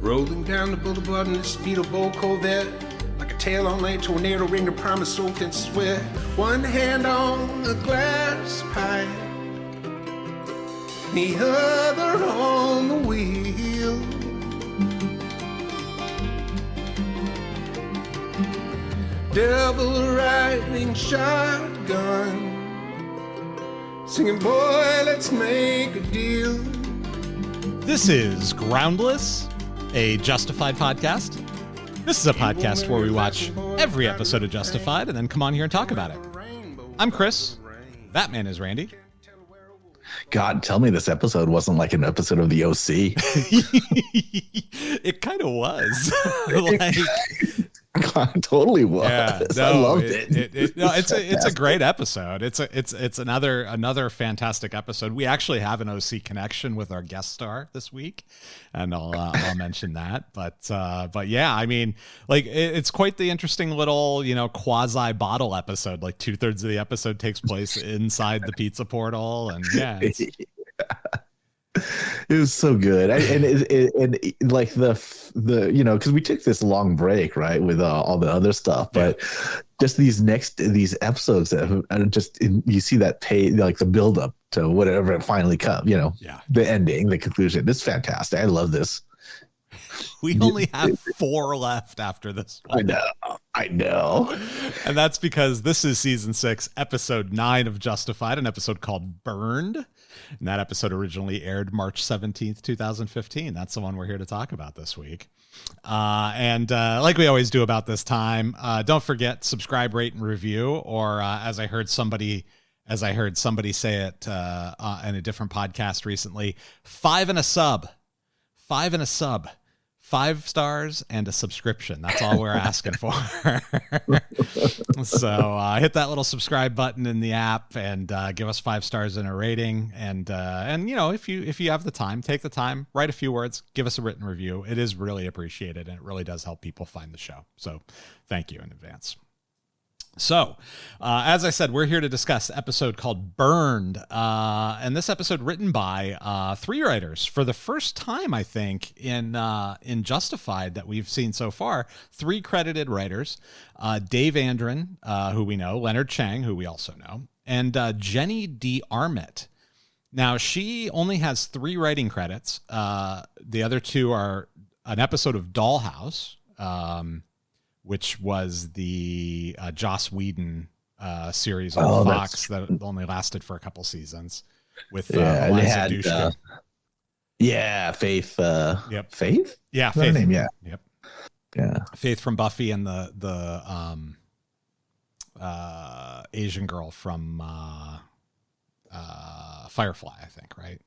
Rolling down the boulevard in the speedboat Corvette, like a tail on a tornado ring to promise soaked in sweat. One hand on the glass pipe, the other on the wheel. Devil riding shotgun, singing, boy, let's make a deal. This is Groundless, a Justified podcast. This is a podcast where we watch every episode of Justified and then come on here and talk about it. I'm Chris. That man is Randy. God, tell me this episode wasn't like an episode of the OC. It kind of was. God, totally was. Yeah, no, I loved it. It's a great episode. It's another fantastic episode. We actually have an OC connection with our guest star this week, and I'll mention that. But yeah, I mean, like it's quite the interesting little quasi bottle episode. Like 2/3 of the episode takes place inside the pizza portal, and yeah. It was so good, and like the because we took this long break, right, with all the other stuff, but just these episodes that are just you see that like the build up to whatever it finally comes, the ending, the conclusion. It's fantastic. I love this. We only have 4 left after this one. I know. And that's because this is season 6, episode 9 of Justified, an episode called Burned. And that episode originally aired March 17th, 2015. That's the one we're here to talk about this week. And like we always do about this time, don't forget, subscribe, rate, and review. Or as I heard somebody say it in a different podcast recently, 5 and a sub. 5 stars and a subscription. That's all we're asking for. So hit that little subscribe button in the app and give us 5 stars and a rating. And if you have the time, take the time, write a few words, give us a written review. It is really appreciated, and it really does help people find the show. So thank you in advance. So, as I said, we're here to discuss the episode called Burned. And this episode written by 3 writers for the first time, I think, in Justified that we've seen so far. 3 credited writers, Dave Andren, who we know, Leonard Chang, who we also know, and Jenny D. Armit. Now, she only has 3 writing credits. The other 2 are an episode of Dollhouse, which was the Joss Whedon series on Fox that only lasted for a couple seasons with Eliza Dushku. Faith. Yep. Faith? Yeah, Faith. Name? Yeah. Yep. Yeah. Faith from Buffy and the Asian girl from Firefly, I think, right?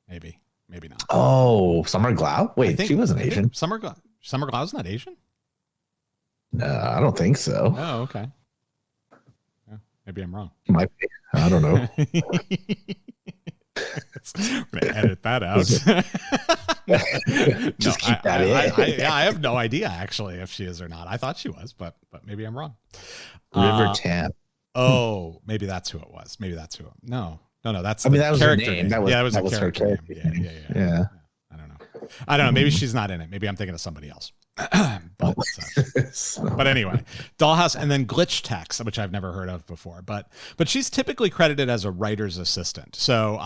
Maybe not. Oh, Summer Glau? Wait, she wasn't Asian. Summer Glau's not Asian? No, I don't think so. Oh, okay. Yeah, maybe I'm wrong. Might be. I don't know. I'm gonna edit that out. Just keep that in. I have no idea actually if she is or not. I thought she was, but maybe I'm wrong. River Tam. Oh, maybe that's who it was. Maybe that's who. No. That's. That was her name. name. That was her character. Yeah. I don't know. Maybe she's not in it. Maybe I'm thinking of somebody else. But anyway, Dollhouse, and then Glitch Text, which I've never heard of before, but she's typically credited as a writer's assistant. So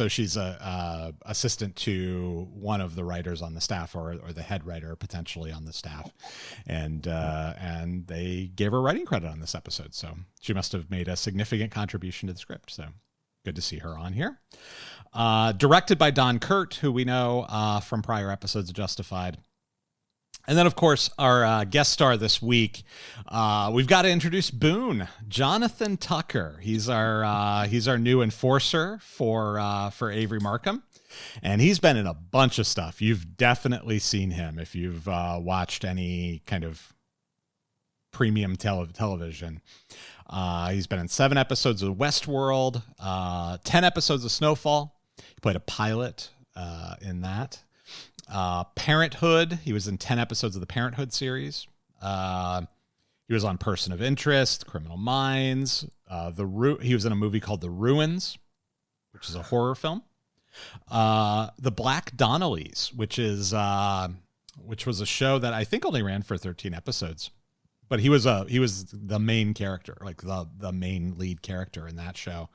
she's a assistant to one of the writers on the staff, or the head writer potentially on the staff, and they gave her writing credit on this episode. So she must have made a significant contribution to the script. So good to see her on here. Directed by Don Kurt, who we know from prior episodes of Justified. And then, of course, our guest star this week, we've got to introduce Boon, Jonathan Tucker. He's our new enforcer for Avery Markham, and he's been in a bunch of stuff. You've definitely seen him if you've watched any kind of premium television. He's been in 7 episodes of Westworld, 10 episodes of Snowfall. He played a pilot in that. Parenthood. He was in 10 episodes of the Parenthood series. He was on Person of Interest, Criminal Minds. He was in a movie called The Ruins, which is a horror film. The Black Donnellys, which is which was a show that I think only ran for 13 episodes. But he was the main character, like the main lead character in that show.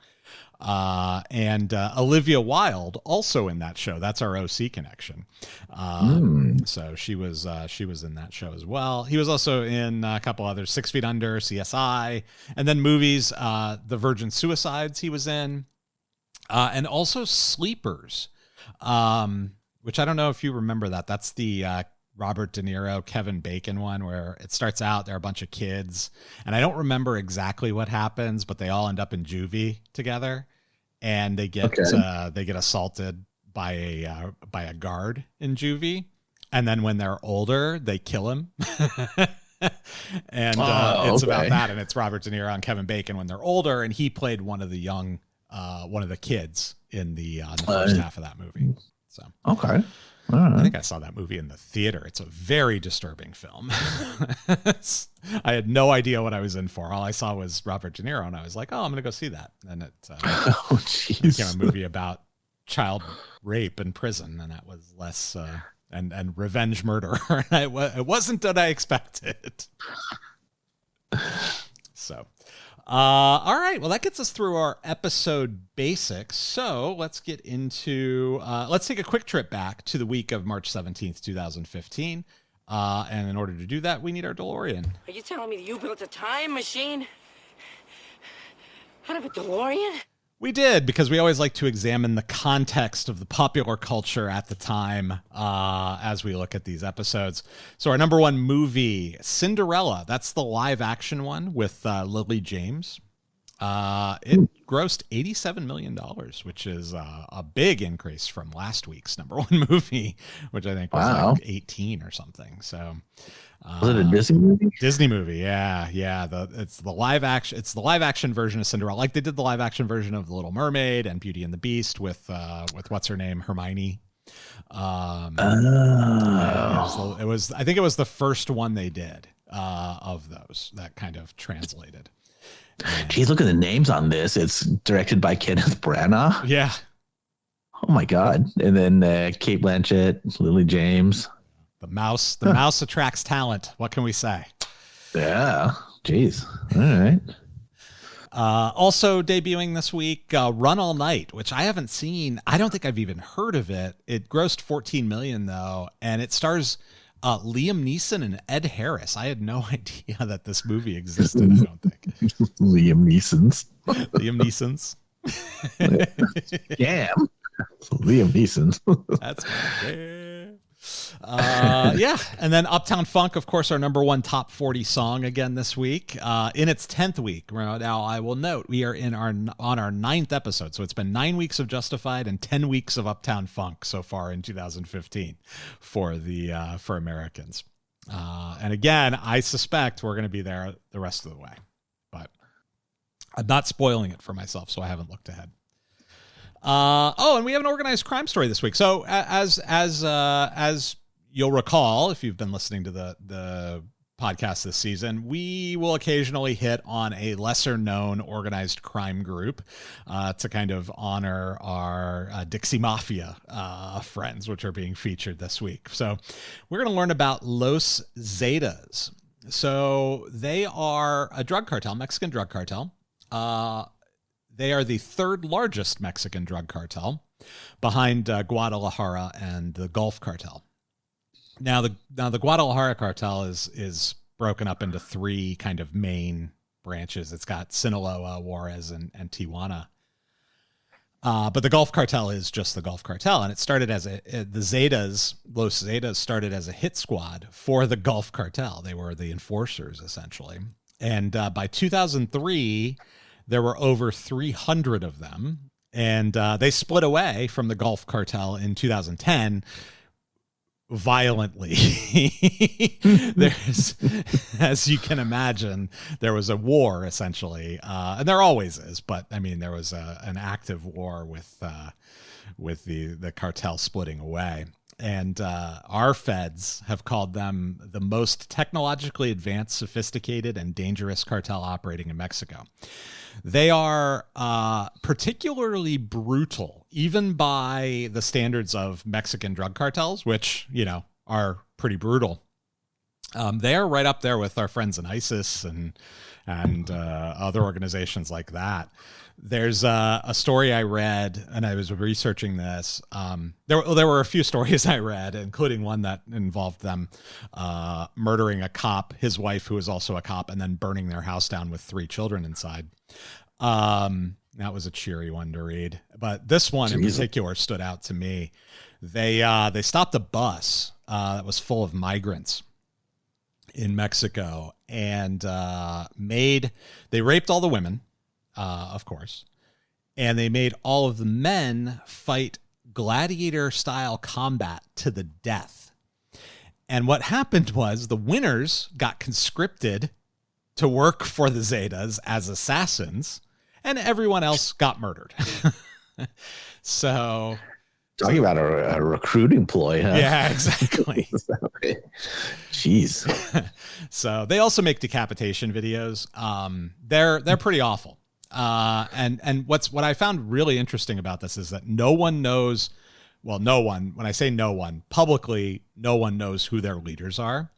And Olivia Wilde also in that show. That's our OC connection. So she was in that show as well. He was also in a couple others, 6 Feet Under, CSI, and then movies, The Virgin Suicides he was in, and also Sleepers, which I don't know if you remember that. That's the Robert De Niro, Kevin Bacon one, where it starts out, there are a bunch of kids, and I don't remember exactly what happens, but they all end up in juvie together, and they get assaulted by a guard in juvie, and then when they're older, they kill him. And it's about that, and it's Robert De Niro and Kevin Bacon when they're older, and he played one of the kids in the first half of that movie. So okay. Right. I think I saw that movie in the theater. It's a very disturbing film. I had no idea what I was in for. All I saw was Robert De Niro, and I was like, "Oh, I'm going to go see that." And it became a movie about child rape in prison, and that was less and revenge murder. It wasn't what I expected. So. All right. Well, that gets us through our episode basics. So let's get into, let's take a quick trip back to the week of March 17th, 2015. And in order to do that, we need our DeLorean. Are you telling me that you built a time machine out of a DeLorean? We did, because we always like to examine the context of the popular culture at the time as we look at these episodes. So our number one movie, Cinderella. That's the live action one with Lily James. It grossed $87 million, which is a big increase from last week's number one movie, which I think was like 18 or something. So was it a Disney movie? Disney movie, yeah. It's the live action version of Cinderella. Like they did the live action version of The Little Mermaid and Beauty and the Beast with what's her name, Hermione. I think it was the first one they did of those that kind of translated. Geez, look at the names on this. It's directed by Kenneth Branagh. Yeah. Oh my God. And then Kate Blanchett, Lily James. The mouse attracts talent. What can we say? Yeah. Jeez. All right. Also debuting this week, Run All Night, which I haven't seen. I don't think I've even heard of it. It grossed $14 million though, and it stars Liam Neeson and Ed Harris. I had no idea that this movie existed. I don't think. Liam Neeson's. Damn. Liam Neeson's. That's yeah. And then Uptown Funk, of course, our number one top 40 song again this week. In its 10th week. Now, I will note we are on our 9th episode. So it's been 9 weeks of Justified and 10 weeks of Uptown Funk so far in 2015 for Americans. And again, I suspect we're going to be there the rest of the way, but I'm not spoiling it for myself, so I haven't looked ahead. And we have an organized crime story this week. So as you'll recall, if you've been listening to the podcast this season, we will occasionally hit on a lesser known organized crime group to kind of honor our Dixie Mafia friends, which are being featured this week. So we're going to learn about Los Zetas. So they are a drug cartel, Mexican drug cartel. They are the third largest Mexican drug cartel behind Guadalajara and the Gulf cartel. Now the Guadalajara cartel is broken up into three kind of main branches. It's got Sinaloa, Juarez, and Tijuana. But the Gulf cartel is just the Gulf cartel. And it started as Los Zetas started as a hit squad for the Gulf cartel. They were the enforcers, essentially. And by 2003, there were over 300 of them. And they split away from the Gulf cartel in 2010 violently. There's, as you can imagine, there was a war essentially, and there always is. But I mean, there was an active war with the cartel splitting away. And our feds have called them the most technologically advanced, sophisticated, and dangerous cartel operating in Mexico. They are particularly brutal, even by the standards of Mexican drug cartels, which, you know, are pretty brutal. They are right up there with our friends in ISIS and other organizations like that. There's a story I read, and I was researching this. There were a few stories I read, including one that involved them murdering a cop, his wife, who was also a cop, and then burning their house down with 3 children inside. That was a cheery one to read. But this one in particular stood out to me. They stopped a bus that was full of migrants in Mexico, and they raped all the women. Of course. And they made all of the men fight gladiator-style combat to the death. And what happened was the winners got conscripted to work for the Zetas as assassins, and everyone else got murdered. So... Talking about a recruiting ploy, huh? Yeah, exactly. Jeez. So they also make decapitation videos. They're pretty awful. And what I found really interesting about this is that no one knows, well, no one, when I say no one, publicly, no one knows who their leaders are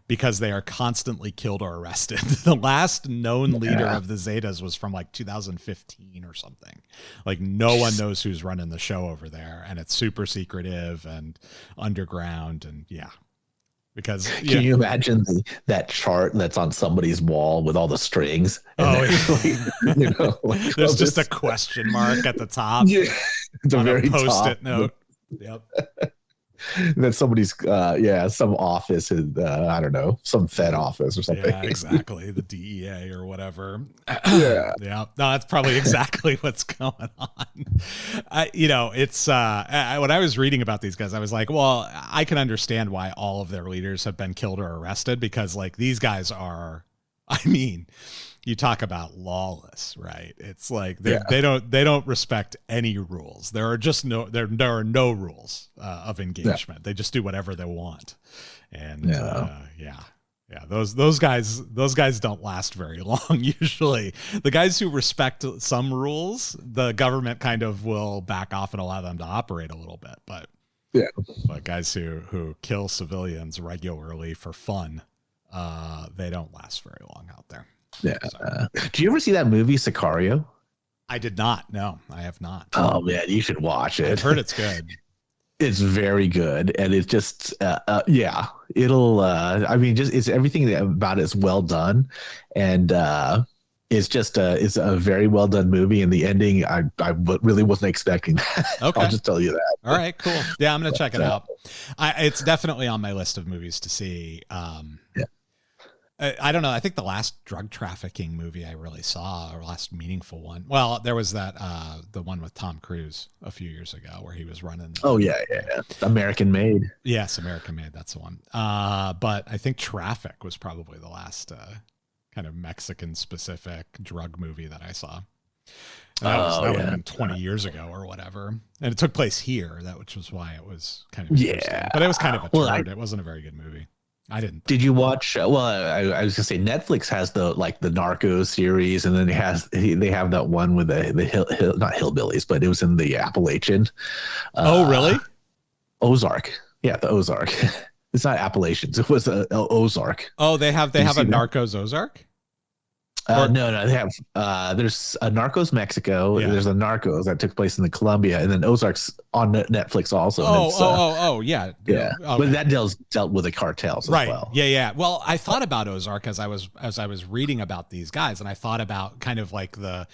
because they are constantly killed or arrested. The last known leader of the Zetas was from like 2015 or something. Like no one knows who's running the show over there, and it's super secretive and underground, and yeah. Because can you imagine that chart that's on somebody's wall with all the strings? There's just a question mark at the top. Yeah, it's on a very post-it note. Yep. That somebody's some office in I don't know, some Fed office or something. Yeah, exactly. The DEA or whatever. Yeah. No, that's probably exactly what's going on. It's when I was reading about these guys, I was like, well, I can understand why all of their leaders have been killed or arrested, because like these guys are, I mean, you talk about lawless, right? It's like they don't respect any rules. There are just there are no rules of engagement. They just do whatever they want, and those guys don't last very long. Usually, the guys who respect some rules, the government kind of will back off and allow them to operate a little bit. But guys who kill civilians regularly for fun, they don't last very long out there. Yeah. Do you ever see that movie Sicario? I did not. No, I have not. Oh man, you should watch it. I've heard it's good. It's very good, and it's just it'll I mean, just it's everything about it's well done, and it's just it's a very well done movie. And the ending, I really wasn't expecting that. Okay. I'll just tell you that. All right, cool. Yeah, I'm gonna check it out. It's definitely on my list of movies to see. I don't know. I think the last drug trafficking movie I really saw, or last meaningful one, well, there was that the one with Tom Cruise a few years ago where he was running. Oh yeah. American Made. Yes, American Made. That's the one. But I think Traffic was probably the last kind of Mexican specific drug movie that I saw. And that would have been 20 years ago or whatever, and it took place here. which was why it was kind of interesting. But it was kind of a turd. It wasn't a very good movie. I didn't. Did you watch? Well, I was gonna say Netflix has the Narcos series, and then they have that one with the not hillbillies, but it was in the Appalachian. Oh, really? Ozark. Yeah, the Ozark. It's not Appalachians. It was Ozark. Oh, they have a Narcos Ozark. No, they have. There's a Narcos Mexico. Yeah. There's a Narcos that took place in the Colombia, and then Ozark's on Netflix also. Yeah. Okay. But that dealt with the cartels as well. Yeah. Well, I thought about Ozark as I was reading about these guys, and I thought about kind of like the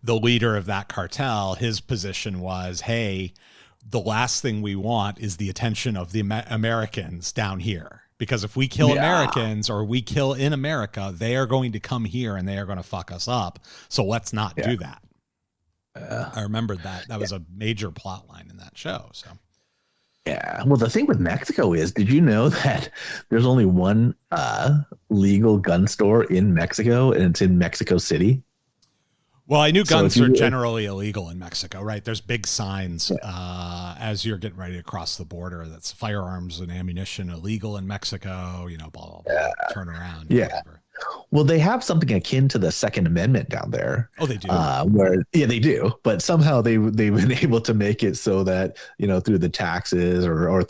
leader of that cartel. His position was, hey, the last thing we want is the attention of the Americans down here. Because if we kill Americans or we kill in America, they are going to come here and they are going to fuck us up. So let's not do that. I remembered that. That was a major plot line in that show. So, yeah. Well, the thing with Mexico is, did you know that there's only one legal gun store in Mexico, and it's in Mexico City? Well, I knew guns are generally illegal in Mexico, right? There's big signs as you're getting ready to cross the border that's firearms and ammunition illegal in Mexico, blah, blah, blah, turn around. Yeah. Whatever. Well, they have something akin to the Second Amendment down there. Oh, they do? They do. But somehow they've been able to make it so that, through the taxes or